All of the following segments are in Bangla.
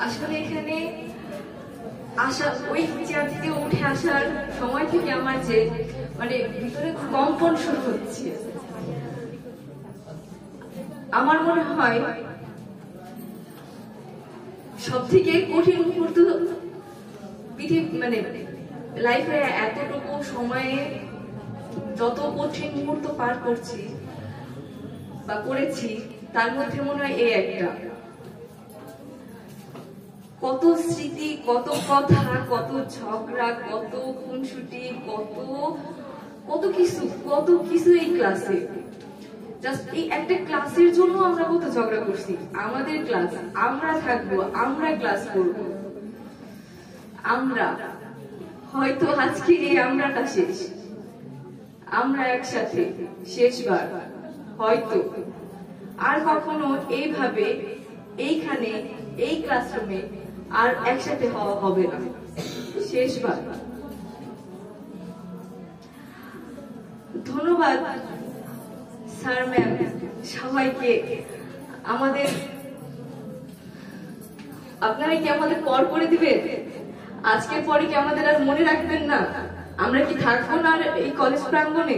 আসলে এখানে আসা ওই চেয়ার থেকে উঠে আসার সময় থেকে আমার যে মানে ভিতরে কম্পন শুরু হচ্ছে। আমার মনে হয় সব থেকে কঠিন মুহূর্ত মানে লাইফে এতটুকু সময়ে যত কঠিন মুহূর্ত পার করছি বা করেছি তার মধ্যে মনে হয় এই একটা। কত স্মৃতি, কত কথা, কত ঝগড়া, কত খুনসুটি, কত কিছু এই ক্লাসে। জাস্ট এই একটা ক্লাসের জন্য আমরা কত ঝগড়া করছি। আমাদের ক্লাস, আমরা থাকবো, আমরা ক্লাস করবো, আমরা হয়তো আজকে এই আমরাটা শেষ, আমরা একসাথে শেষবার হয়তো আর কখনো এইভাবে এইখানে এই ক্লাসরুমে আর একসাথে হওয়া হবে না, শেষবার। ধন্যবাদ স্যার, ম্যাম, সবাইকে। আমাদের আপনারা কি আমাদের পর করে দিবেন? আজকের পরে কি আমাদের আর মনে রাখবেন না? আমরা কি থাকবো না আর এই কলেজ প্রাঙ্গণে?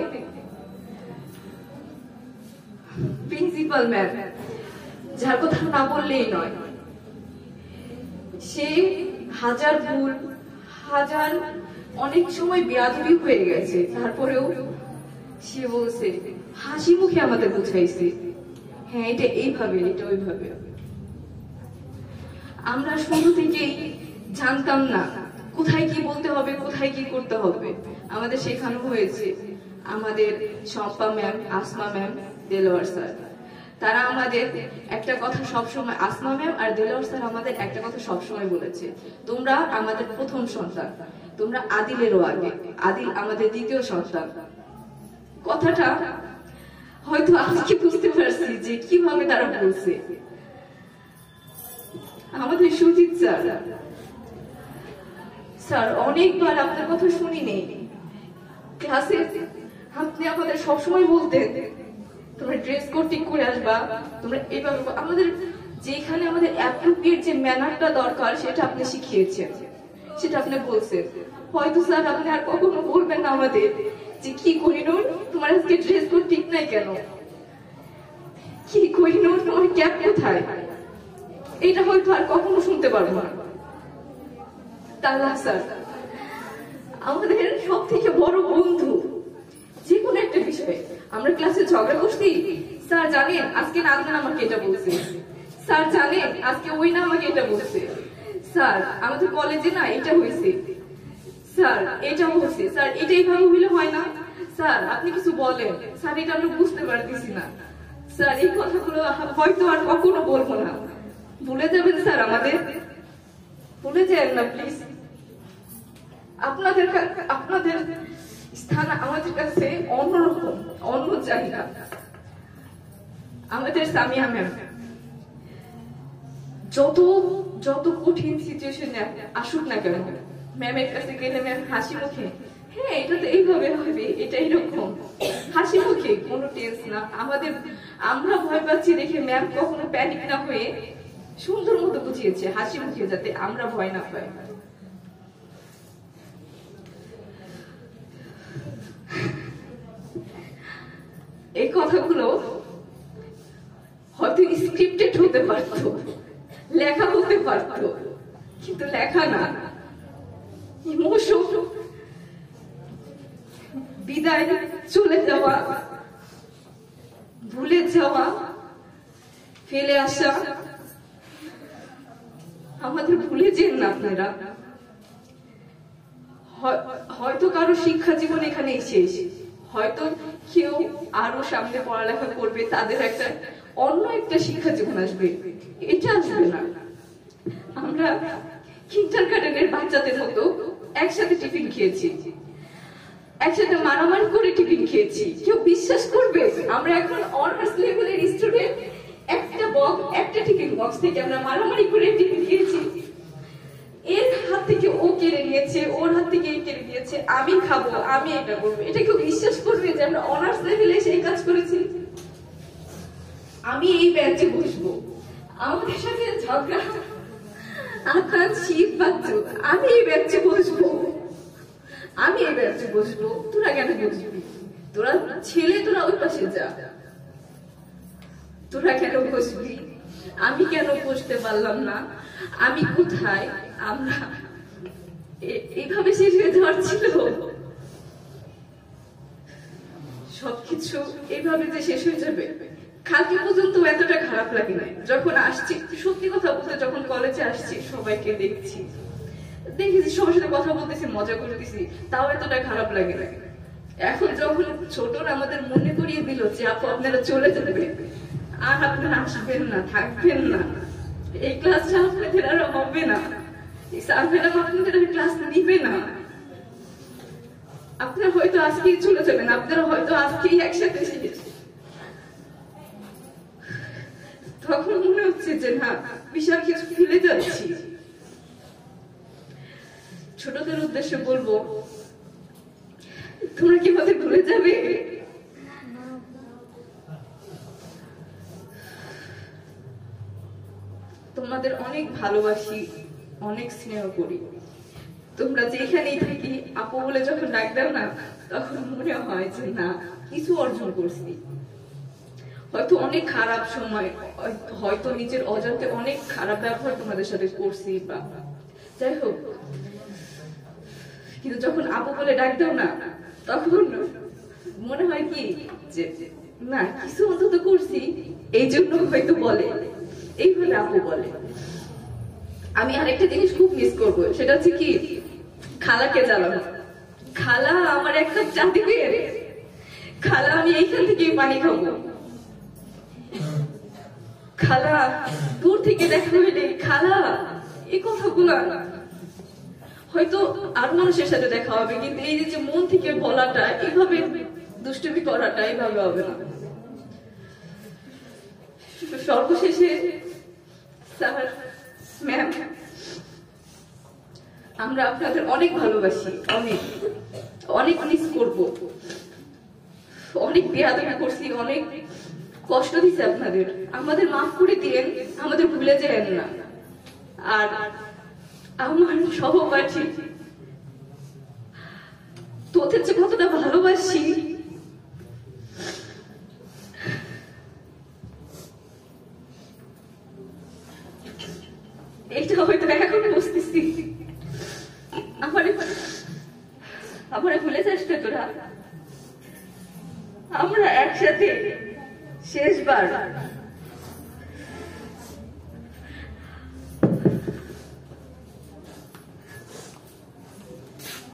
প্রিন্সিপাল ম্যাম, যার কথা না বললেই নয়, সে হাজার ভুল, হাজার অনেক সময় বেয়াদবি হয়ে গেছে, তারপরেও সে বলছে, হাসি মুখে আমাদের বুঝাইছে, হ্যাঁ এটা এইভাবে, এটা ওইভাবে। আমরা শুরু থেকেই জানতাম না কোথায় কি বলতে হবে, কোথায় কি করতে হবে। আমাদের শেখানো হয়েছে। আমাদের Shampa ma'am, Asma ma'am, Delwar sir, তারা আমাদের একটা কথা সবসময়, আসমা ম্যাম আর দেলোয়ার স্যার আমাদের একটা কথা সবসময় বলেছে, তোমরা আমাদের প্রথম সন্তান, তোমরা আদিলেরও আগে, আদিল আমাদের দ্বিতীয় সন্তান। কথাটা হয়তো আজকে বুঝতে পারছি যে কিভাবে তারা বলছে। আমাদের সুজিত স্যার, স্যার অনেকবার আপনার কথা শুনি নেই ক্লাসে, আপনি আমাদের সবসময় বলতেন তোমরা ড্রেস কোড ঠিক করে আসবা, তোমরা এইভাবে, আমাদের যেখানে আমাদের অ্যাপ্রোপ্রিয়েট যে ম্যানারটা দরকার সেটা আপনি শিখিয়েছেন, সেটা আপনি বলছেন। হয়তো স্যার আপনি আর কখনো বলবেন না আমাদের যে কি করিনুর তোমার আজকে ড্রেস কোড ঠিক নাই কেন, কি করিনুর তোমার ক্যাপ কোথায়, এটা হয়তো আর কখনো শুনতে পারবো না। তালা স্যার আমাদের সব থেকে বড় বন্ধু, যে কোনো একটা বিষয়ে আমরা ক্লাসে ঝগড়া করছি, স্যার জানেন আজকে নাজমান আমাকে এটা বলছে, স্যার জানেন আজকে ওই না আমাকে এটা বলছে, স্যার আমাদের কলেজে না এটা হয়েছে, স্যার এটা হচ্ছে, স্যার এটা এইভাবে হইলে হয় না, স্যার আপনি কিছু বলেন, স্যার এটা আমরা বুঝতে পারতেছি না, স্যার এই কথাগুলো হয়তো আর কখনো বলবো না, ভুলে যাবেন স্যার আমাদের, ভুলে যাবেন না প্লিজ। আপনাদের স্থান আমাদের কাছে অন্যরকম, অন্য জায়গা। আমাদের সামিয়া ম্যাম যত কঠিন সিচুয়েশনে আসুক না কেন, ম্যামের কাছে গেলে ম্যাম হাসি মুখে, হ্যাঁ এটা তো এইভাবে হবে, এটা এরকম, হাসি মুখে, কোনো টেন্স না। আমরা ভয় পাচ্ছি দেখে ম্যাম কখনো প্যানিক না হয়ে সুন্দর মতো বুঝিয়েছে হাসি মুখে, যাতে আমরা ভয় না পাই। এই কথাগুলো হয়তো স্ক্রিপ্টেড হতে পারত, লেখা হতে পারত, কিন্তু লেখা না, ইমোশন, বিদায়, চলে যাওয়া, ভুলে যাওয়া, ফেলে আসা, আমাদের ভুলে যেন না আপনারা। হয়তো কারো শিক্ষা জীবন এখানেই শেষ, হয়তো কেউ আরো সামনে পড়ালেখা করবে, তাদের একটা অন্য একটা শিক্ষা জীবন আসবে, এটা আসবে না। আমরা কিন্ডারগার্টেনের বাচ্চাদের মতো একসাথে টিফিন খেয়েছি, একসাথে মারামারি করে টিফিন খেয়েছি, কেউ বিশ্বাস করবে? আমরা এখন অনার্স লেভেলের স্টুডেন্ট, একটা টিফিন বক্স থেকে আমরা মারামারি করে টিফিন খেয়েছি, এর হাত থেকে ও কেড়ে নিয়েছে, ওর হাত থেকে কেড়ে নিয়েছে, আমি খাবো, আমি এটা করবো, এটা কেউ বিশ্বাস করবে যে আমরা অনার্স লেভেলে সেই কাজ করেছি? আমি এই বেঞ্চে বসবো, আমাদের সাথে ঝগড়া আকাশ শীত বাচ্চু, আমি এই বেঞ্চে বসবো, আমি এই বেঞ্চে বসবো, তোরা কেন বসবি? তোরা ছেলে, তোরা ওই পাশে যা, তোরা কেন বসবি? আমি কেন বসতে পারলাম না? আমি কোথায়? আমরা এইভাবে শেষ হয়ে যাওয়ার ছিল? সবকিছু এইভাবে যে শেষ হয়ে যাবে? কালকে পর্যন্ত এতটা খারাপ লাগে না। যখন আসছি, সত্যি কথা বলতে, যখন কলেজে আসছি সবাইকে দেখছি, দেখেছি সবার সাথে কথা বলতেছি, মজা করতেছি, তাও এতটা খারাপ লাগে না। এখন যখন ছোটরা আমাদের মনে করিয়ে দিল যে আপু আপনারা চলে যাবে, আর আপনারা আসবেন না, থাকবেন না, এই ক্লাসটা আপনাদের আর হবে না, এই স্যার ম্যাডাম আপনাদের আর ক্লাস নিবে না, আপনারা হয়তো আজকেই চলে যাবেন, আপনারা হয়তো আজকেই একসাথে শেষ। তখন মনে হচ্ছে যে না, বিশাল কিছু ফেলে যাচ্ছি। ছোটদের উদ্দেশ্যে বলবো, তোমরা কি আমাদের ভুলে যাবে? তোমাদের অনেক ভালোবাসি, অনেক স্নেহ করি। তোমরা যেখানেই থাকি আপু বলে যখন ডাক দাও না, তখন মনে হয় যে না, কিছু অর্জন করছি। হয়তো অনেক খারাপ সময়, হয়তো নিজের অজান্তে অনেক খারাপ ব্যবহার তোমাদের সাথে করছি, বা যাই হোক, কিন্তু যখন আপু বলে ডাক দাও না, তখন মনে হয় কি যে না, কিছু অন্তত করছি, এই জন্য হয়তো বলে, এইভাবে আপু বলে। আমি আরেকটা জিনিস খুব মিস করবো, সেটা হচ্ছে কি, খালাকে জ্বালানো। খালা আমার একটা চা দিবে, খালা আমি এইখান থেকে পানি খাবো, খালা দূর থেকে দেখা হইলে খালা, এই কথাগুলো হয়তো আর মানুষের সাথে দেখা হবে, কিন্তু এই যে মন থেকে বলাটা, এইভাবে দুষ্টুমি করাটা এইভাবে হবে না। সর্বশেষে স্যার ম্যাম, আমরা আপনাদের অনেক ভালোবাসি, অনেক অনেক মিস করবো, অনেক বেয়াদবি করছি, অনেক কষ্ট দিচ্ছে আপনাদের, আমাদের মাফ করে দিয়েন, আমাদের ভুলে যাবেন না। আর আমার সহপাঠী, তোদের যে কতটা ভালোবাসি, এটা হয়তো এখন বুঝতেছি। আমার ভুলে যাস না তোরা, আমরা একসাথে শেষবার